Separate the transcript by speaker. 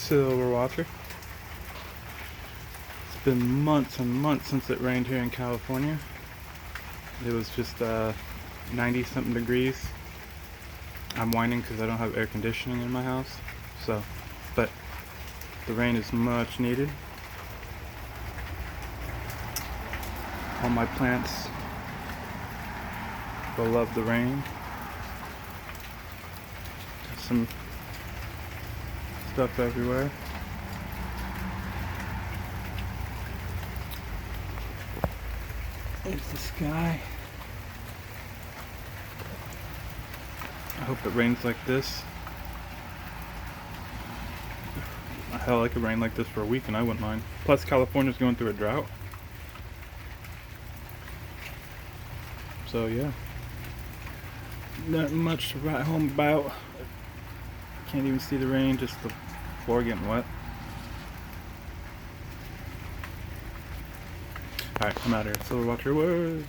Speaker 1: Silver Watcher. It's been months and months since it rained here in California. It was just 90 something degrees. I'm whining because I don't have air conditioning in my house, so, but the rain is much needed. All my plants will love the rain. Some stuff everywhere. There's the sky. I hope it rains like this. Hell, I could rain like this for a week and I wouldn't mind. Plus, California's going through a drought. So yeah, not much to write home about. Can't even see the rain, just the floor getting wet. Alright, I'm out of here. Silver Watcher, word.